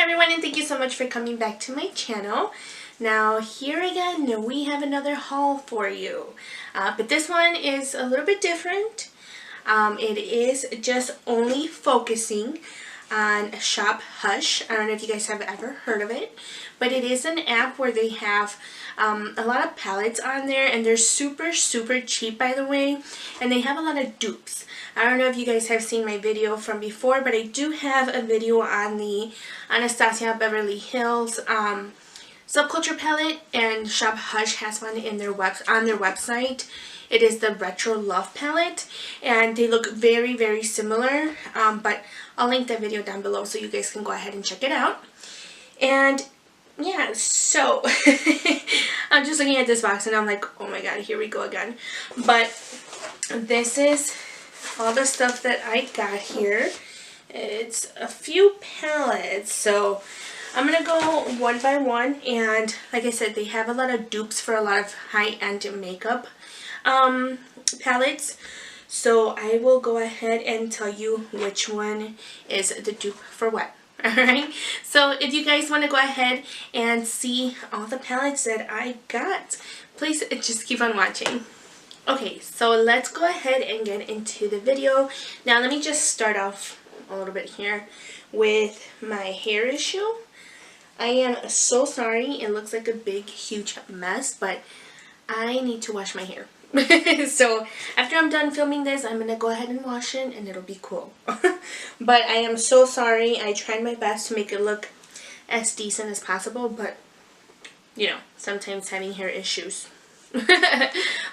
everyone, and thank you so much for coming back to my channel. Now here again we have another haul for you, but this one is a little bit different. It is just only focusing on Shop Hush. I don't know if you guys have ever heard of it, but it is an app where they have a lot of palettes on there, and they're super cheap, by the way, and they have a lot of dupes. I don't know if you guys have seen my video from before, but I do have a video on the Anastasia Beverly Hills Subculture palette, and Shop Hush has one in their on their website. It is the Retro Love palette, and they look very similar, but I'll link that video down below so you guys can go ahead and check it out. And yeah, so I'm just looking at this box and I'm like, oh my god, here we go again. But this is all the stuff that I got here. It's a few palettes, so I'm gonna go one by one, and like I said, they have a lot of dupes for a lot of high-end makeup palettes, so I will go ahead and tell you which one is the dupe for what. Alright, so if you guys want to go ahead and see all the palettes that I got, please just keep on watching. Okay, so let's go ahead and get into the video. Now let me just start off a little bit here with my hair issue. I am so sorry, it looks like a big huge mess, but I need to wash my hair. So after I'm done filming this, I'm gonna go ahead and wash it and it'll be cool. But I am so sorry. I tried my best to make it look as decent as possible, but you know, sometimes having hair issues.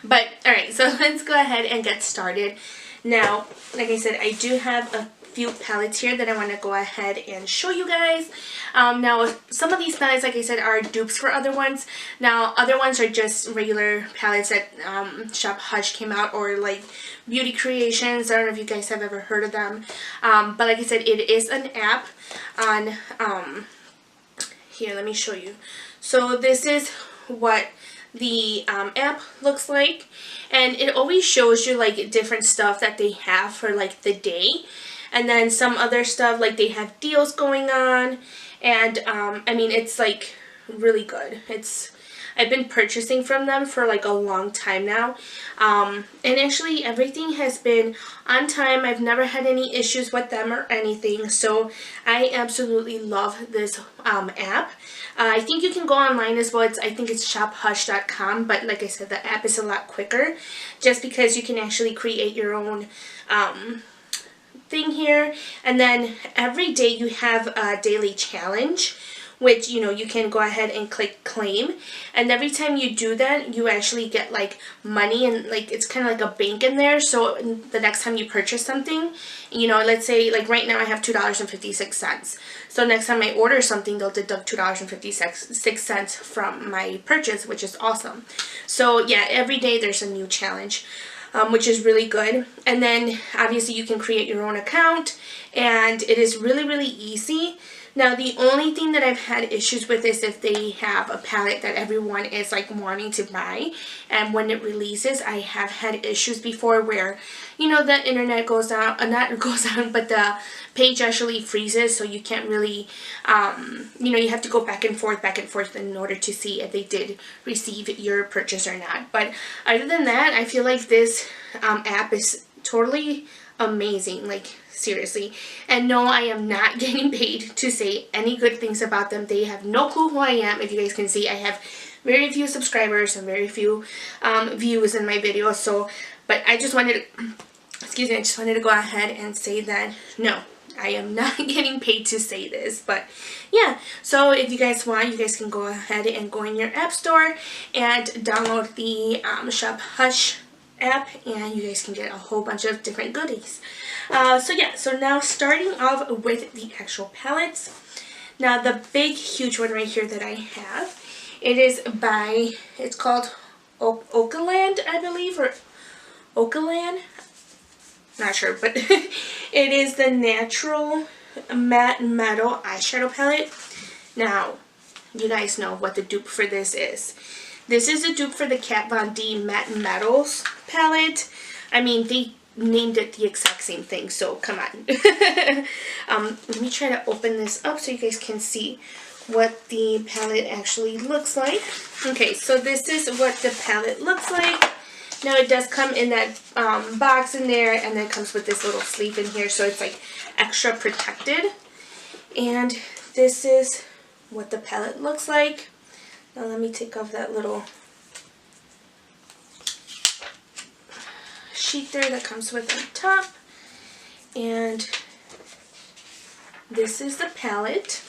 But alright, so let's go ahead and get started. Now, like I said, I do have a few palettes here that I want to go ahead and show you guys. Now some of these palettes, like I said, are dupes for other ones. Now other ones are just regular palettes that Shop Hush came out, or like Beauty Creations. I don't know if you guys have ever heard of them, but like I said, it is an app on here, let me show you. So this is what the app looks like, and it always shows you like different stuff that they have for like the day. And then some other stuff, like they have deals going on, and I mean, it's like really good. I've been purchasing from them for like a long time now, and actually everything has been on time. I've never had any issues with them or anything, so I absolutely love this app. I think you can go online as well. I think it's shophush.com, but like I said, the app is a lot quicker just because you can actually create your own thing here, and then every day you have a daily challenge, which, you know, you can go ahead and click claim, and every time you do that you actually get like money, and like it's kind of like a bank in there. So the next time you purchase something, you know, let's say like right now I have $2.56, so next time I order something they'll deduct $2.56 from my purchase, which is awesome. So yeah, every day there's a new challenge, which is really good. And then obviously you can create your own account, and it is really easy. Now the only thing that I've had issues with is if they have a palette that everyone is like wanting to buy, and when it releases, I have had issues before where, you know, the internet goes down, not goes down, but the page actually freezes, so you can't really, you know, you have to go back and forth in order to see if they did receive your purchase or not. But other than that, I feel like this app is totally amazing, like seriously. And no, I am not getting paid to say any good things about them. They have no clue who I am. If you guys can see, I have very few subscribers and very few views in my videos. So, but I just wanted to, excuse me, I just wanted to go ahead and say that no, I am not getting paid to say this. But yeah, so if you guys want, you guys can go ahead and go in your app store and download the Shop Hush app, and you guys can get a whole bunch of different goodies. So yeah, so now starting off with the actual palettes. Now the big huge one right here that I have, it is by, it's called Okaland, I believe, or Okaland, not sure, but it is the Natural Matte Metal Eyeshadow Palette. Now you guys know what the dupe for this is. This is a dupe for the Kat Von D Matte Metals palette. I mean, they named it the exact same thing, so come on. Let me try to open this up so you guys can see what the palette actually looks like. Okay, so this is what the palette looks like. Now it does come in that box in there, and then it comes with this little sleeve in here, so it's like extra protected. And this is what the palette looks like. Now let me take off that little sheet there that comes with the top. And this is the palette.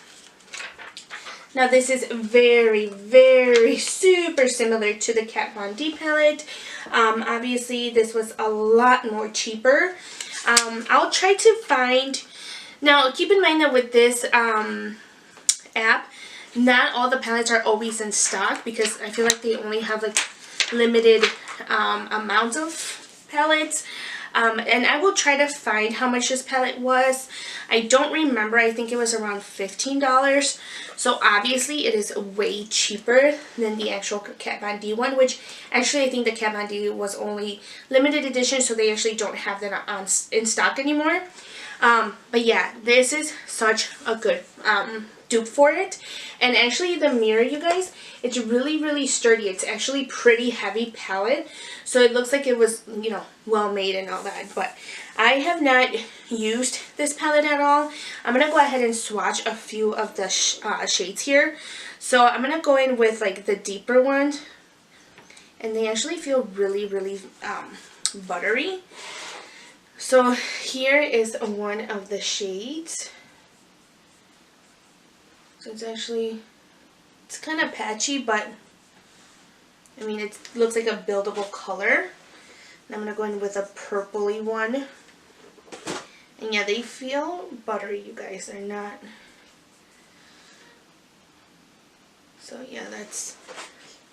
Now this is very, very super similar to the Kat Von D palette. Obviously this was a lot more cheaper. I'll try to find, now keep in mind that with this app, not all the palettes are always in stock, because I feel like they only have like limited amounts of palettes. And I will try to find how much this palette was. I don't remember. I think it was around $15. So obviously it is way cheaper than the actual Kat Von D one, which actually I think the Kat Von D was only limited edition, so they actually don't have that in stock anymore. But yeah, this is such a good dupe for it. And actually the mirror, you guys, it's really, really sturdy. It's actually pretty heavy palette, so it looks like it was, you know, well made and all that. But I have not used this palette at all. I'm gonna go ahead and swatch a few of the shades here. So I'm gonna go in with like the deeper one, and they actually feel really, really buttery. So here is one of the shades. So it's kind of patchy, but I mean, it looks like a buildable color. And I'm going to go in with a purpley one. And yeah, they feel buttery, you guys. They're not. So yeah, that's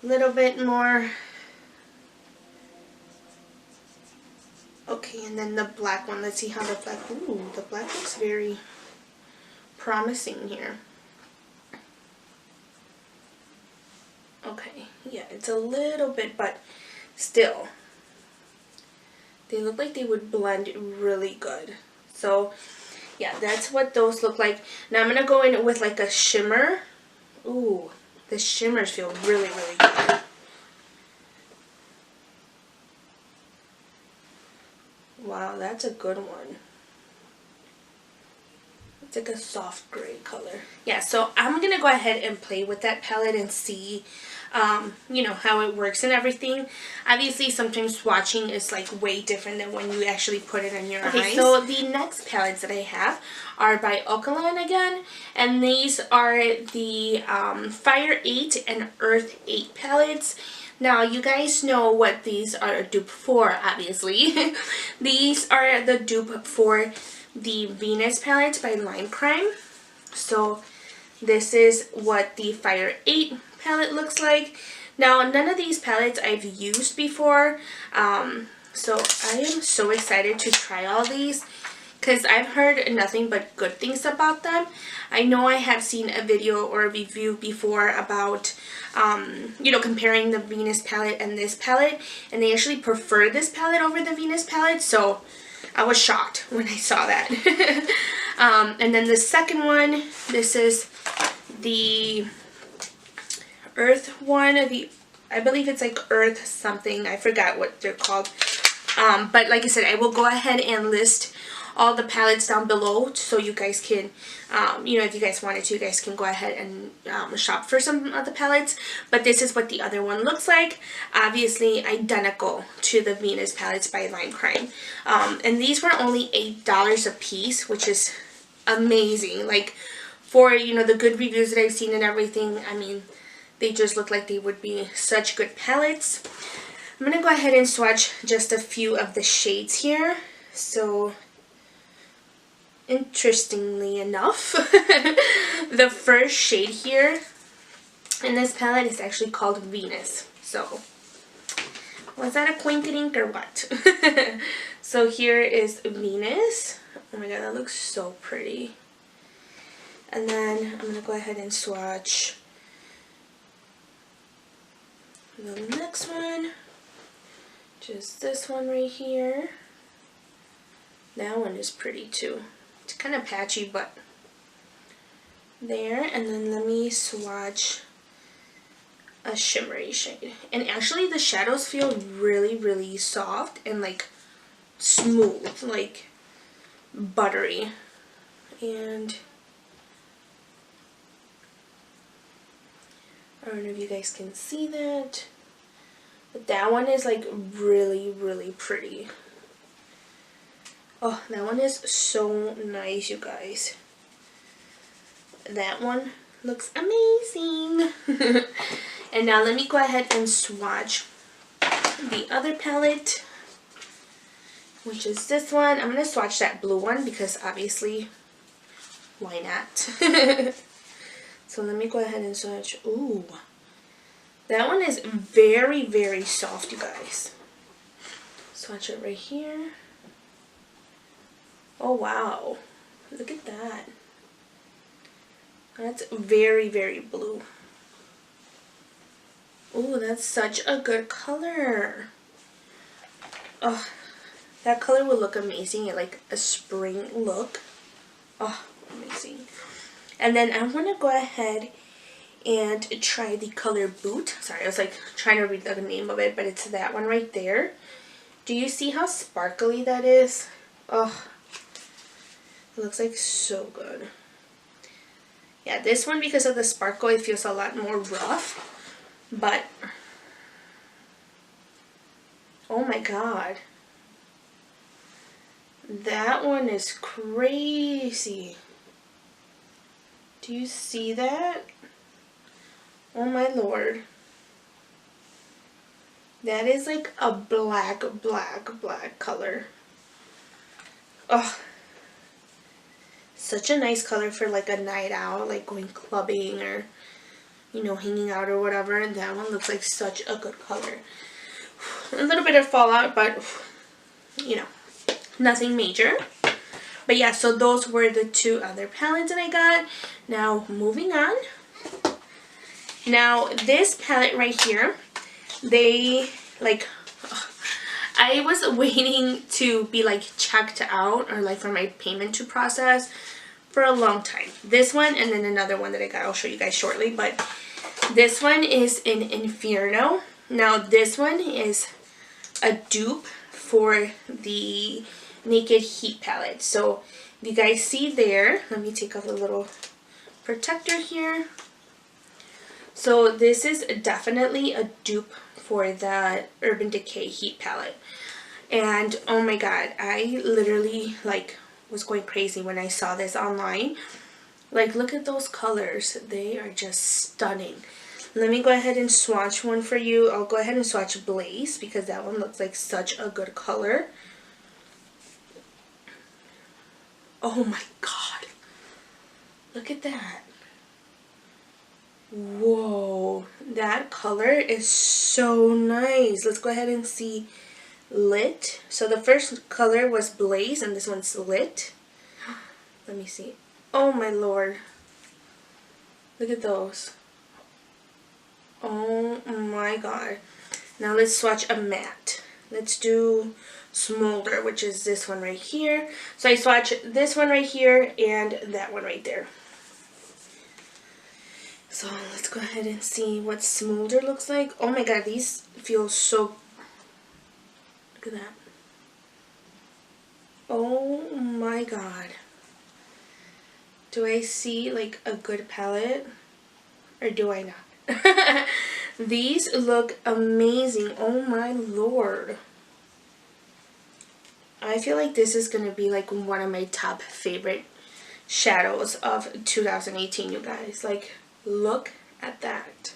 a little bit more. Okay, and then the black one. Let's see how the black, ooh, the black looks very promising here. Okay, yeah, it's a little bit, but still, they look like they would blend really good. So yeah, that's what those look like. Now I'm gonna go in with like a shimmer. Ooh, the shimmers feel really, really good. Wow, that's a good one. It's like a soft gray color. Yeah, so I'm going to go ahead and play with that palette and see, you know, how it works and everything. Obviously, sometimes swatching is like way different than when you actually put it on your eyes. Okay, so the next palettes that I have are by Okalan again. And these are the Fire 8 and Earth 8 palettes. Now, you guys know what these are a dupe for, obviously. These are the dupe for the Venus palette by Lime Crime. So this is what the Fire 8 palette looks like. Now, none of these palettes I've used before, so I am so excited to try all these, because I've heard nothing but good things about them. I know I have seen a video or a review before about, you know, comparing the Venus palette and this palette, and they actually prefer this palette over the Venus palette, so I was shocked when I saw that. And then the second one, this is the Earth one. I believe it's like Earth something. I forgot what they're called. But like I said, I will go ahead and list all the palettes down below, so you guys can, you know, if you guys wanted to, you guys can go ahead and shop for some of the palettes. But this is what the other one looks like. Obviously identical to the Venus palettes by Lime Crime. And these were only $8 a piece, which is amazing. Like, for, you know, the good reviews that I've seen and everything, I mean, they just look like they would be such good palettes. I'm going to go ahead and swatch just a few of the shades here. So interestingly enough, the first shade here in this palette is actually called Venus. So, was that a coinkydink or what? So here is Venus. Oh my god, that looks so pretty. And then I'm going to go ahead and swatch the next one. Just this one right here. That one is pretty too. It's kind of patchy, but there. And then let me swatch a shimmery shade. And actually the shadows feel really, really soft and like smooth, like buttery. And I don't know if you guys can see that, but that one is like really, really pretty. Oh, that one is so nice, you guys. That one looks amazing. And now let me go ahead and swatch the other palette, which is this one. I'm going to swatch that blue one because obviously, why not? So let me go ahead and swatch. Ooh, that one is very, very soft, you guys. Swatch it right here. Oh wow, look at that. That's very, very blue. Oh, that's such a good color. Oh, that color will look amazing at like a spring look. Oh, amazing. And then I want to go ahead and try the color Boot. Sorry, I was like trying to read the name of it, but it's that one right there. Do you see how sparkly that is? Oh, it looks like so good. Yeah, this one, because of the sparkle, it feels a lot more rough. But, oh my god. That one is crazy. Do you see that? Oh my lord. That is like a black color. Oh. Such a nice color for like a night out, like going clubbing or, you know, hanging out or whatever. And that one looks like such a good color. A little bit of fallout, but, you know, nothing major. But yeah, so those were the two other palettes that I got. Now, moving on. Now, this palette right here, they, like, I was waiting to be, like, checked out or, like, for my payment to process for a long time. This one and then another one that I got, I'll show you guys shortly. But this one is in Inferno. Now, this one is a dupe for the Naked Heat palette. So, if you guys see there, let me take off the little protector here. So, this is definitely a dupe for the Urban Decay Heat palette. And oh my god, I literally like was going crazy when I saw this online. Like, look at those colors. They are just stunning. Let me go ahead and swatch one for you. I'll go ahead and swatch Blaze because that one looks like such a good color. Oh my god. Look at that. Whoa. That color is so nice. Let's go ahead and see Lit. So the first color was Blaze and this one's Lit. Let me see. Oh my lord. Look at those. Oh my god. Now let's swatch a matte. Let's do Smolder, which is this one right here. So I swatch this one right here and that one right there. So let's go ahead and see what Smolder looks like. Oh my god, these feel so... Look at that. Oh my god. Do I see like a good palette? Or do I not? These look amazing. Oh my lord. I feel like this is going to be like one of my top favorite shadows of 2018, you guys. Like, look at that.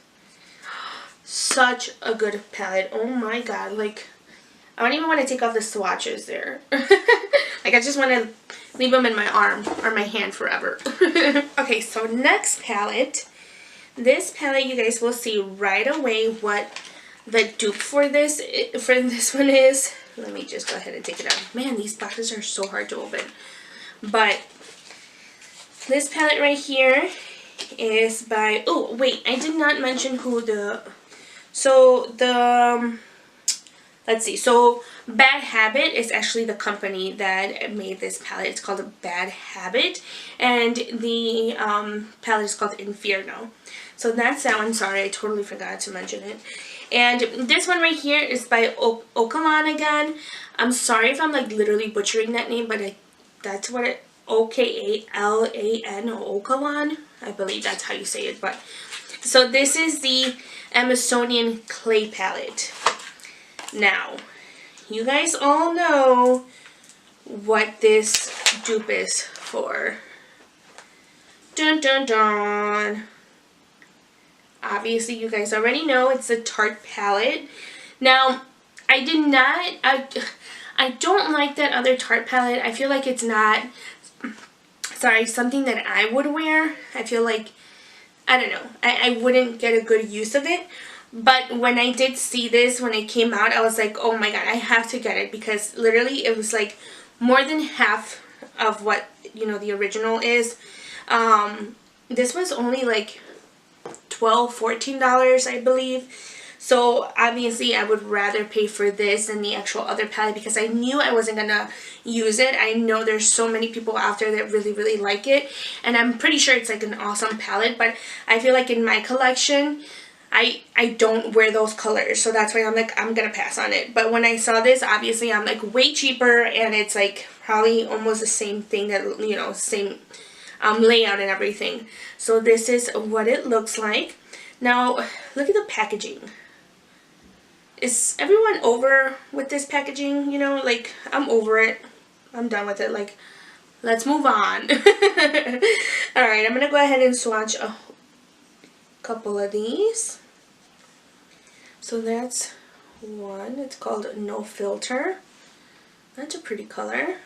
Such a good palette. Oh my god. Like, I don't even want to take off the swatches there. Like, I just want to leave them in my arm or my hand forever. Okay, so next palette. This palette, you guys will see right away what the dupe for this one is. Let me just go ahead and take it out. Man, these boxes are so hard to open. But this palette right here is by... Oh, wait, I did not mention who the... So, the let's see. So Bad Habit is actually the company that made this palette. It's called Bad Habit, and the palette is called Inferno. So that's that one. Sorry, I totally forgot to mention it. And this one right here is by Okalan again. I'm sorry if I'm like literally butchering that name, but that's what it, Okalan, Okalan. I believe that's how you say it. But so this is the Amazonian clay palette. Now, you guys all know what this dupe is for. Dun dun dun. Obviously, you guys already know it's a Tarte palette. Now, I don't like that other Tarte palette. I feel like it's not, something that I would wear. I feel like, I don't know, I wouldn't get a good use of it. But when I did see this, when it came out, I was like, oh my god, I have to get it. Because literally, it was like more than half of what, you know, the original is. This was only like $12, $14, I believe. So obviously I would rather pay for this than the actual other palette, because I knew I wasn't gonna use it. I know there's so many people out there that really like it, and I'm pretty sure it's like an awesome palette, but I feel like in my collection I don't wear those colors, so that's why I'm like, I'm gonna pass on it. But when I saw this, obviously I'm like way cheaper, and it's like probably almost the same thing, that, you know, same layout and everything. So this is what it looks like. Now look at the packaging. Is everyone over with this packaging? You know, like, I'm over it. I'm done with it. Like, let's move on. Alright, I'm gonna go ahead and swatch a couple of these. So that's one. It's called No Filter. That's a pretty color.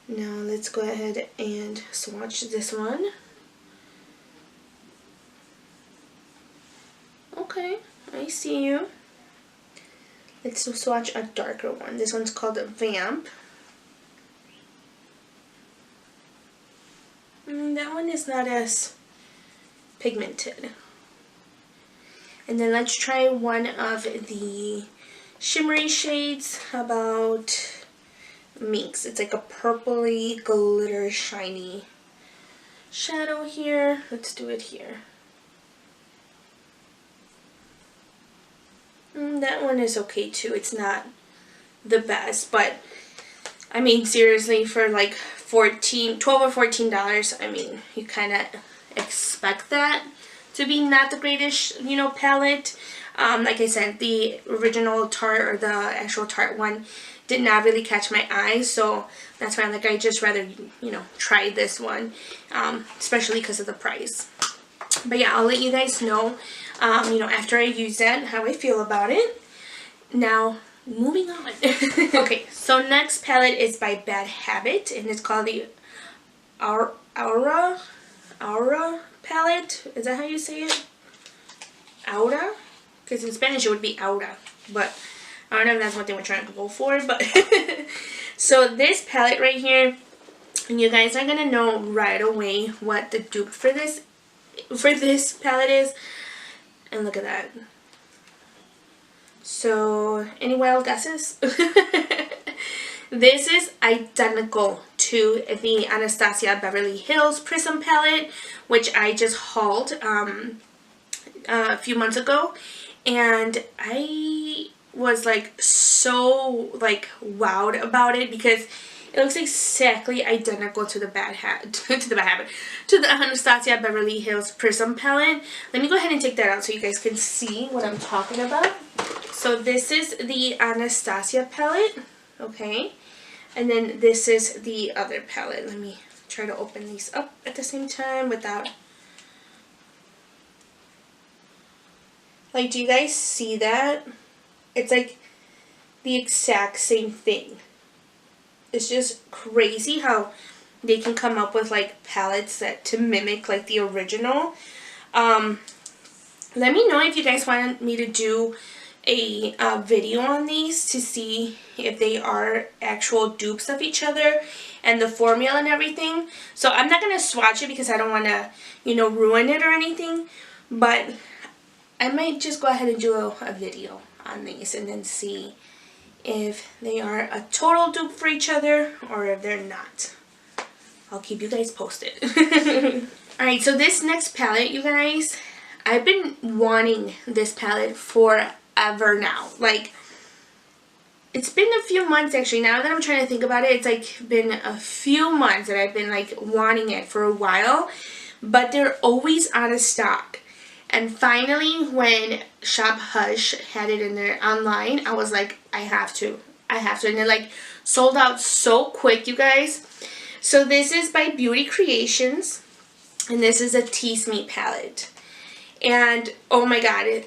Now let's go ahead and swatch this one. Okay, I see you. Let's swatch a darker one. This one's called Vamp. That one is not as pigmented. And then let's try one of the shimmery shades. How about Minx? It's like a purpley, glitter, shiny shadow here. Let's do it here. That one is okay too. It's not the best, but I mean, seriously, for like $12 or $14, I mean, you kind of expect that to be not the greatest, you know, palette. Like I said, the original Tarte, or the actual Tarte one, did not really catch my eye, so that's why I'm like, I just rather, you know, try this one, especially because of the price. But yeah, I'll let you guys know, you know, after I use that, how I feel about it. Now, moving on. Okay, so next palette is by Bad Habit, and it's called the Aura palette. Is that how you say it? Aura? Because in Spanish it would be Aura, but I don't know if that's what they were trying to go for, but so this palette right here, and you guys are gonna know right away what the dupe for this palette is. And look at that. So, any wild guesses? This is identical to the Anastasia Beverly Hills Prism palette, which I just hauled a few months ago, and I was like so like wowed about it, because it looks exactly identical to the to the Anastasia Beverly Hills Prism palette. Let me go ahead and take that out so you guys can see what I'm talking about. So this is the Anastasia palette, okay? And then this is the other palette. Let me try to open these up at the same time without... Like, do you guys see that? It's like the exact same thing. It's just crazy how they can come up with like palettes that to mimic like the original. Let me know if you guys want me to do a video on these to see if they are actual dupes of each other and the formula and everything. So I'm not going to swatch it because I don't want to, you know, ruin it or anything. But I might just go ahead and do a video on these and then see if they are a total dupe for each other or if they're not. I'll keep you guys posted. Alright, so this next palette, you guys, I've been wanting this palette forever now. Like, it's been a few months actually. Now that I'm trying to think about it, it's like been a few months that I've been like wanting it for a while. But they're always out of stock. And finally, when Shop Hush had it in there online, I was like, I have to. And it like sold out so quick, you guys. So this is by Beauty Creations. And this is a Tease Me palette. And oh my god,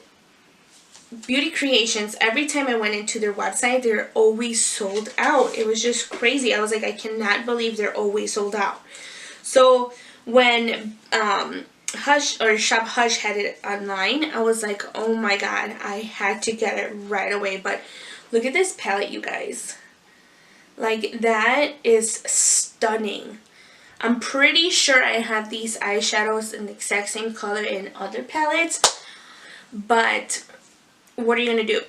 Beauty Creations, every time I went into their website, they're always sold out. It was just crazy. I was like, I cannot believe they're always sold out. So when Hush or Shop Hush had it online, I was like, oh my god, I had to get it right away. But look at this palette, you guys. Like, that is stunning. I'm pretty sure I have these eyeshadows in the exact same color in other palettes, but what are you gonna do?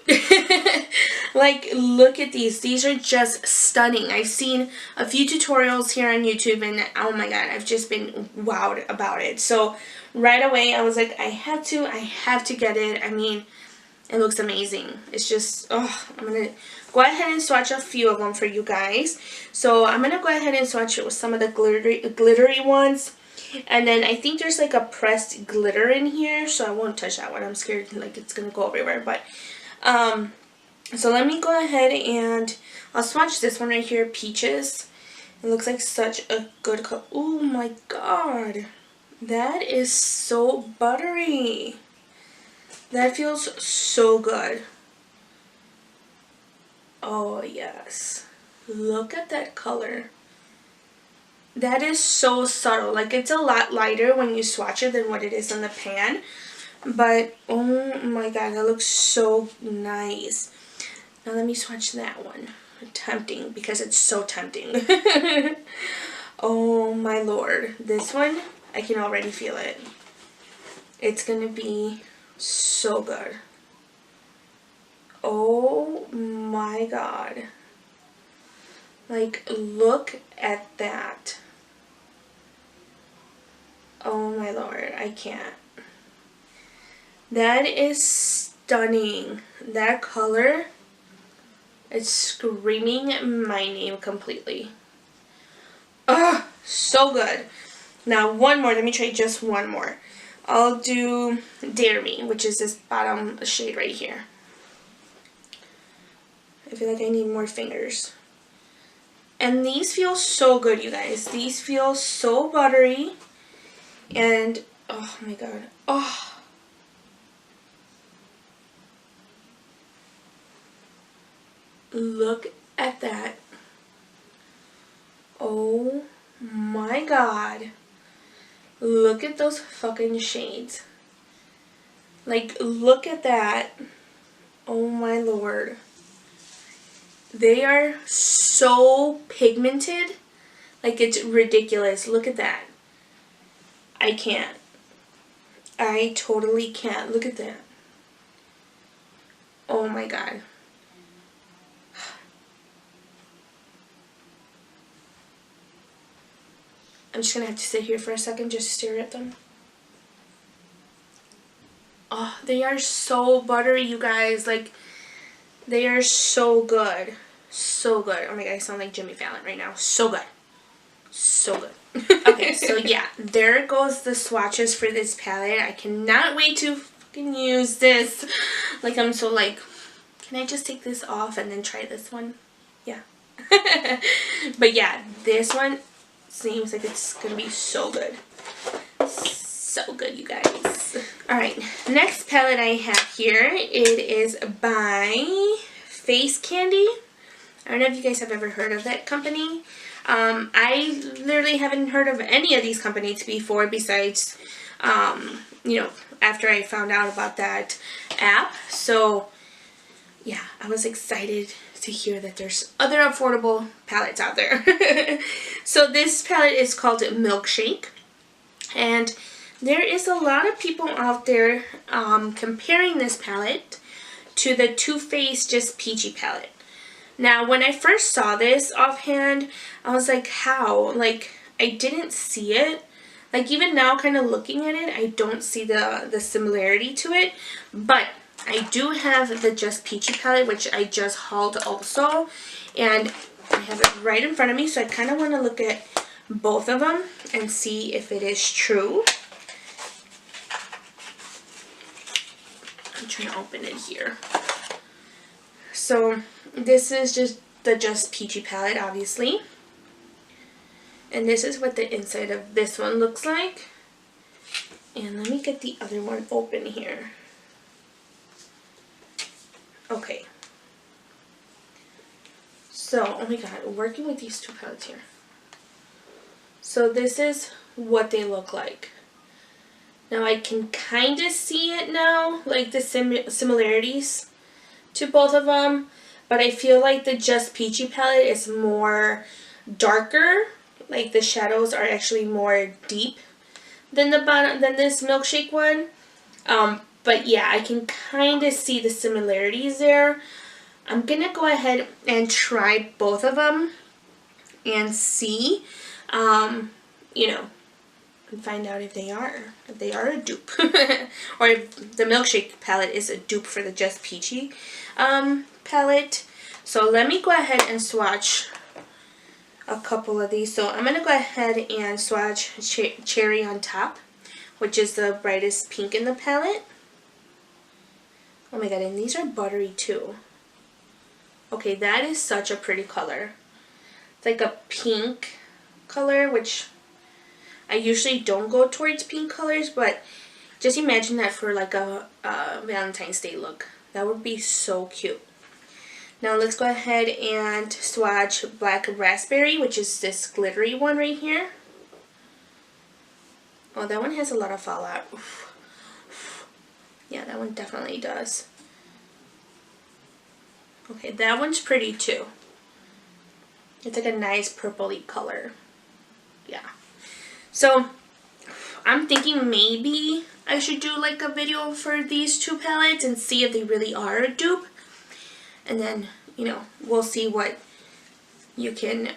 Like, look at these. These are just stunning. I've seen a few tutorials here on YouTube, and oh my god, I've just been wowed about it. So right away, I was like, I have to get it. I mean, it looks amazing. It's just, oh, I'm gonna go ahead and swatch a few of them for you guys. So I'm gonna go ahead and swatch it with some of the glittery ones. And then I think there's like a pressed glitter in here, so I won't touch that one. I'm scared like it's gonna go everywhere. But so let me go ahead and I'll swatch this one right here, Peaches. It looks like such a good color. Oh my god, that is so buttery. That feels so good. Oh yes, look at that color. That is so subtle. Like, it's a lot lighter when you swatch it than what it is in the pan. But, oh my god, that looks so nice. Now let me swatch that one. Tempting, because it's so tempting. Oh my lord. This one, I can already feel it. It's gonna be so good. Oh my god. Like, look at that. Oh my lord, I can't. That is stunning. That color, it's screaming my name completely. Oh, so good. Now one more, let me try just one more. I'll do Dare Me, which is this bottom shade right here. I feel like I need more fingers. And these feel so good, you guys. These feel so buttery. And, oh my god. Oh. Look at that. Oh my god. Look at those fucking shades. Like, look at that. Oh my lord. They are so pigmented. Like, it's ridiculous. Look at that. I can't. I totally can't. Look at that. Oh my god. I'm just gonna have to sit here for a second just to stare at them. Oh, they are so buttery, you guys. Like, they are so good. So good. Oh my god, I sound like Jimmy Fallon right now. So good. So good. Okay, so yeah, there goes the swatches for this palette. I cannot wait to fucking use this. Like, I'm so like, can I just take this off and then try this one? Yeah. But yeah, this one seems like it's gonna be so good. So good, you guys. Alright, next palette I have here, it is by Face Candy. I don't know if you guys have ever heard of that company. I literally haven't heard of any of these companies before besides, you know, after I found out about that app. So, yeah, I was excited to hear that there's other affordable palettes out there. So this palette is called Milkshake. And there is a lot of people out there comparing this palette to the Too Faced Just Peachy palette. Now, when I first saw this offhand, I was like, how? Like, I didn't see it. Like, even now, kind of looking at it, I don't see the similarity to it. But I do have the Just Peachy palette, which I just hauled also. And I have it right in front of me, so I kind of want to look at both of them and see if it is true. I'm trying to open it here. So this is just the Just Peachy palette, obviously. And this is what the inside of this one looks like. And let me get the other one open here. Okay. So, oh my god, working with these two palettes here. So this is what they look like. Now I can kind of see it now, like the similarities to both of them. But I feel like the Just Peachy palette is more darker. Like the shadows are actually more deep than this milkshake one. But yeah, I can kind of see the similarities there. I'm gonna go ahead and try both of them and see, you know, and find out if they are a dupe, or if the milkshake palette is a dupe for the Just Peachy palette. So let me go ahead and swatch a couple of these. So I'm gonna go ahead and swatch Cherry on Top, which is the brightest pink in the palette. Oh my god, and these are buttery too. Okay, that is such a pretty color. It's like a pink color, which I usually don't go towards pink colors, but just imagine that for like a Valentine's Day look. That would be so cute. Now let's go ahead and swatch Black Raspberry, which is this glittery one right here. Oh, that one has a lot of fallout. Oof. Yeah, that one definitely does. Okay, that one's pretty too. It's like a nice purpley color. Yeah. So, I'm thinking maybe I should do like a video for these two palettes and see if they really are a dupe. And then, you know, we'll see what you can,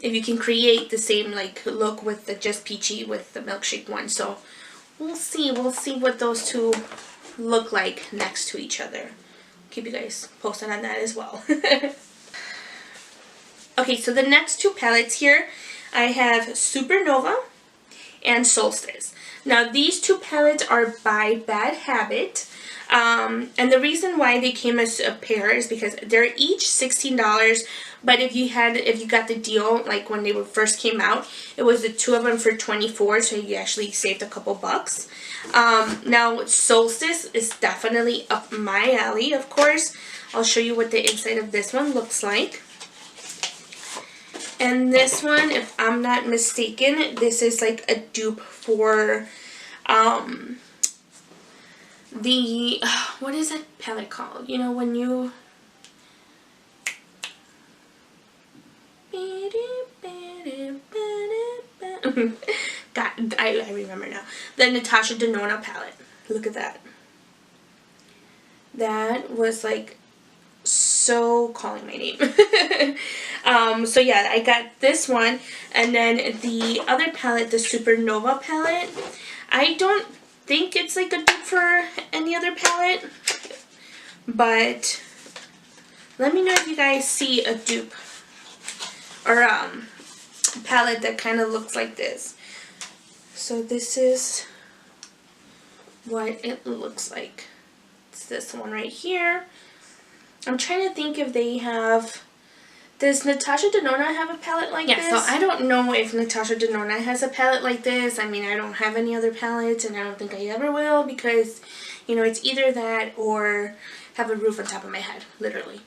if you can create the same like look with the Just Peachy with the milkshake one. So, we'll see what those two look like next to each other. Keep you guys posted on that as well. Okay, so the next two palettes here, I have Supernova and Solstice. Now these two palettes are by Bad Habit, and the reason why they came as a pair is because they're each $16, but if you got the deal like when they first came out, it was the two of them for $24, so you actually saved a couple bucks. Now Solstice is definitely up my alley, of course. I'll show you what the inside of this one looks like. And this one, if I'm not mistaken, this is like a dupe for what is that palette called? You know, when you God, I remember now. The Natasha Denona palette. Look at that. That was like so calling my name. So yeah, I got this one, and then the other palette, the Supernova palette, I don't think it's like a dupe for any other palette, but let me know if you guys see a dupe or palette that kind of looks like this. So this is what it looks like. It's this one right here. I'm trying to think if they have... Does Natasha Denona have a palette like this? Yeah, so I don't know if Natasha Denona has a palette like this. I mean, I don't have any other palettes, and I don't think I ever will, because, you know, it's either that or have a roof on top of my head, literally.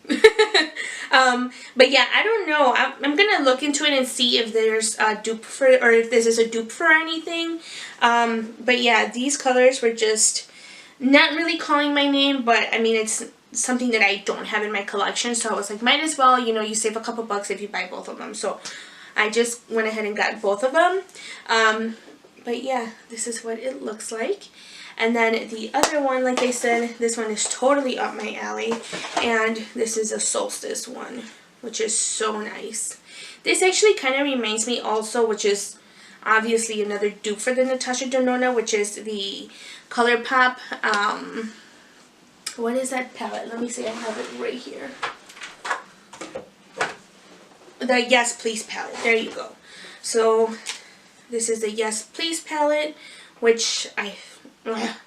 But yeah, I don't know. I'm going to look into it and see if there's a dupe for, or if this is a dupe for anything. But yeah, these colors were just not really calling my name, but I mean, it's something that I don't have in my collection, so I was like, might as well, you know, you save a couple bucks if you buy both of them. So I just went ahead and got both of them. But yeah, this is what it looks like. And then the other one, like I said, this one is totally up my alley. And this is a Solstice one, which is so nice. This actually kind of reminds me also, which is obviously another dupe for the Natasha Denona, which is the ColourPop. What is that palette? Let me see, I have it right here. The Yes Please palette. There you go. So this is the Yes Please palette, which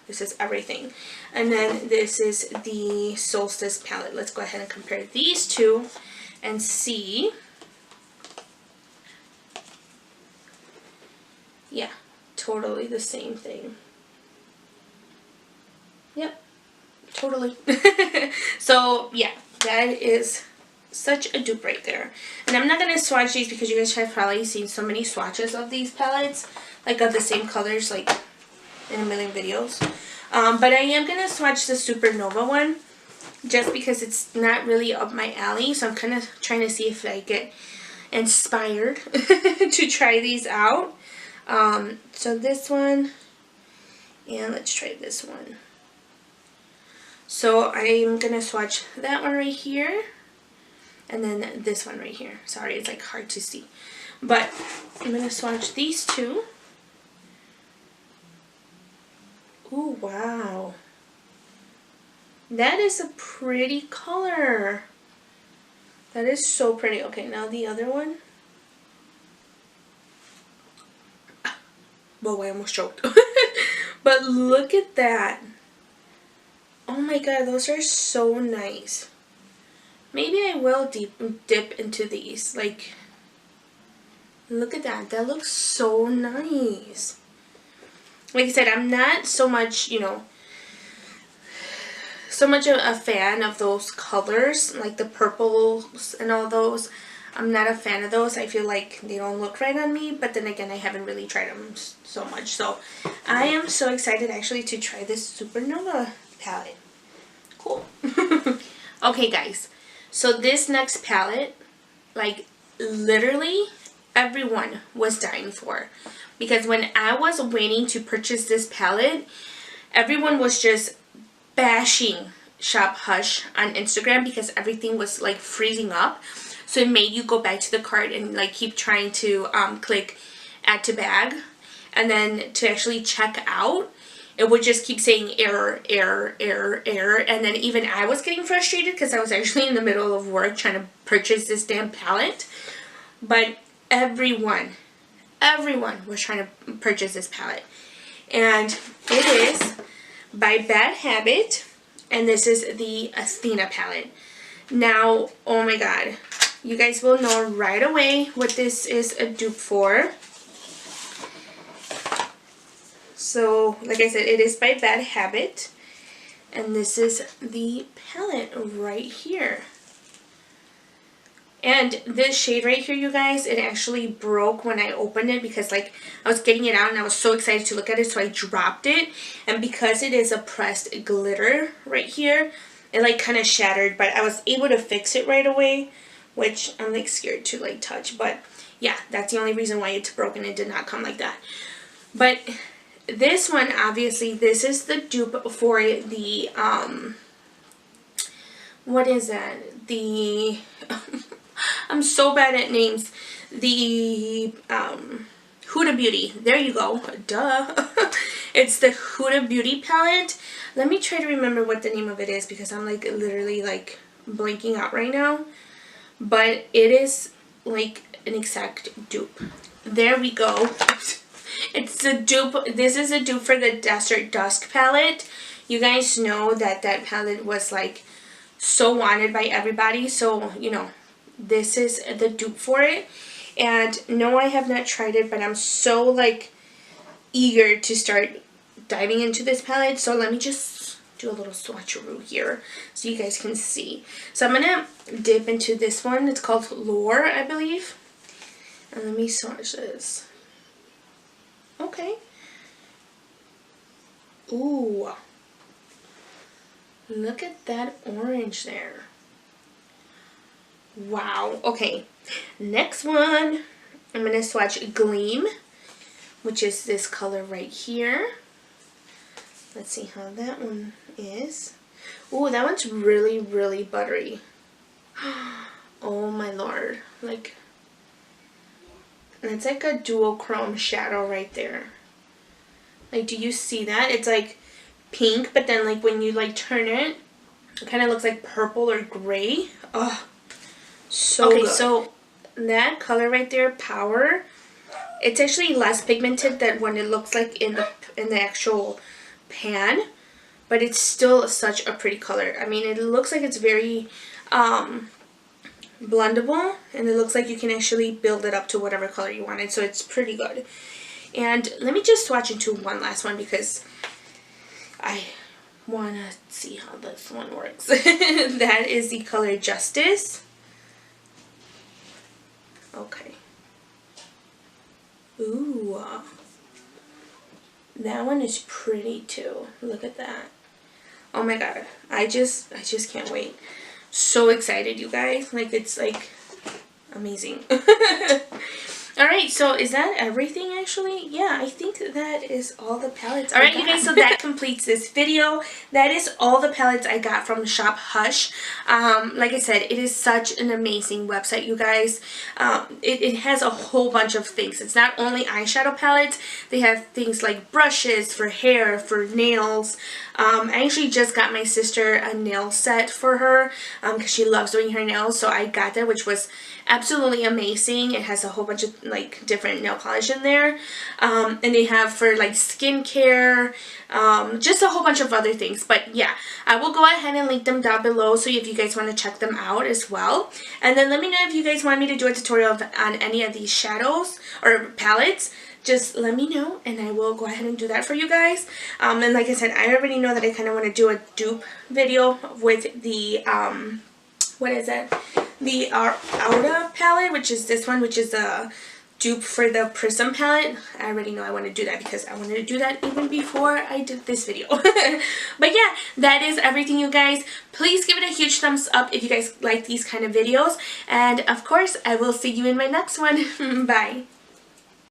this is everything. And then this is the Solstice palette. Let's go ahead and compare these two and see. Yeah, totally the same thing. Yep, totally. So yeah, that is such a dupe right there. And I'm not going to swatch these because you guys have probably seen so many swatches of these palettes, like of the same colors, like in a million videos. But I am going to swatch the Supernova one just because it's not really up my alley. So I'm kind of trying to see if I get inspired to try these out. So this one, and let's try this one. So I'm going to swatch that one right here. And then this one right here. Sorry, it's like hard to see. But I'm going to swatch these two. Ooh, wow. That is a pretty color. That is so pretty. Okay, now the other one. Whoa, I almost choked. But look at that. Oh my god, those are so nice. Maybe I will dip into these. Like, look at that. That looks so nice. Like I said, I'm not so much, you know, so much a fan of those colors, like the purples and all those. I'm not a fan of those. I feel like they don't look right on me, but then again, I haven't really tried them so much. So I am so excited actually to try this Supernova palette. Cool. Okay, guys. So this next palette, like literally everyone was dying for. Because when I was waiting to purchase this palette, everyone was just bashing Shop Hush on Instagram because everything was like freezing up. So it made you go back to the cart and like keep trying to click add to bag. And then to actually check out, it would just keep saying error, error, error, error. And then even I was getting frustrated because I was actually in the middle of work trying to purchase this damn palette. But everyone was trying to purchase this palette. And it is by Bad Habit. And this is the Athena palette. Now, oh my god. You guys will know right away what this is a dupe for. So, like I said, it is by Bad Habit. And this is the palette right here. And this shade right here, you guys, it actually broke when I opened it because, like, I was getting it out and I was so excited to look at it, so I dropped it. And because it is a pressed glitter right here, it, like, kind of shattered. But I was able to fix it right away, which I'm, like, scared to, like, touch. But, yeah, that's the only reason why it's broken. It did not come like that. But this one, obviously, this is the dupe for the, what is that? The... I'm so bad at names. The Huda Beauty. There you go. Duh. It's the Huda Beauty palette. Let me try to remember what the name of it is because I'm like literally like blanking out right now. But it is like an exact dupe. There we go. It's a dupe. This is a dupe for the Desert Dusk palette. You guys know that that palette was like so wanted by everybody. So, you know, this is the dupe for it. And no, I have not tried it, but I'm so like eager to start diving into this palette. So let me just do a little swatcheroo here so you guys can see. So I'm gonna dip into this one. It's called Lore, I believe. And let me swatch this. Okay. Ooh. Look at that orange there. Wow. Okay. Next one, I'm going to swatch Gleam, which is this color right here. Let's see how that one is. Ooh, that one's really, really buttery. Oh my lord. Like, it's like a duochrome shadow right there. Like, do you see that? It's like pink, but then like when you like turn it, it kind of looks like purple or gray. Oh, so good. So that color right there, Power, it's actually less pigmented than what it looks like in the actual pan, but it's still such a pretty color. I mean, it looks like it's very blendable, and it looks like you can actually build it up to whatever color you wanted, so it's pretty good. And let me just swatch into one last one because I want to see how this one works. That is the color Justice. Okay. Ooh. That one is pretty too. Look at that. Oh my god. I just can't wait. So excited, you guys. Like, it's like amazing. Alright, so is that everything actually? Yeah, I think that is all the palettes. Alright, you guys, so that completes this video. That is all the palettes I got from shop Hush. Like I said, it is such an amazing website, you guys. It has a whole bunch of things. It's not only eyeshadow palettes. They have things like brushes for hair, for nails. I actually just got my sister a nail set for her because she loves doing her nails, so I got that, which was absolutely amazing. It has a whole bunch of like different nail polish in there, and they have for like skincare, just a whole bunch of other things. But yeah, I will go ahead and link them down below, so if you guys want to check them out as well. And then let me know if you guys want me to do a tutorial on any of these shadows or palettes. Just let me know and I will go ahead and do that for you guys. And like I said, I already know that I kind of want to do a dupe video with the what is it? The Aura palette, which is this one, which is a dupe for the Prism palette. I already know I want to do that because I wanted to do that even before I did this video. But yeah, that is everything, you guys. Please give it a huge thumbs up if you guys like these kind of videos. And of course, I will see you in my next one. Bye.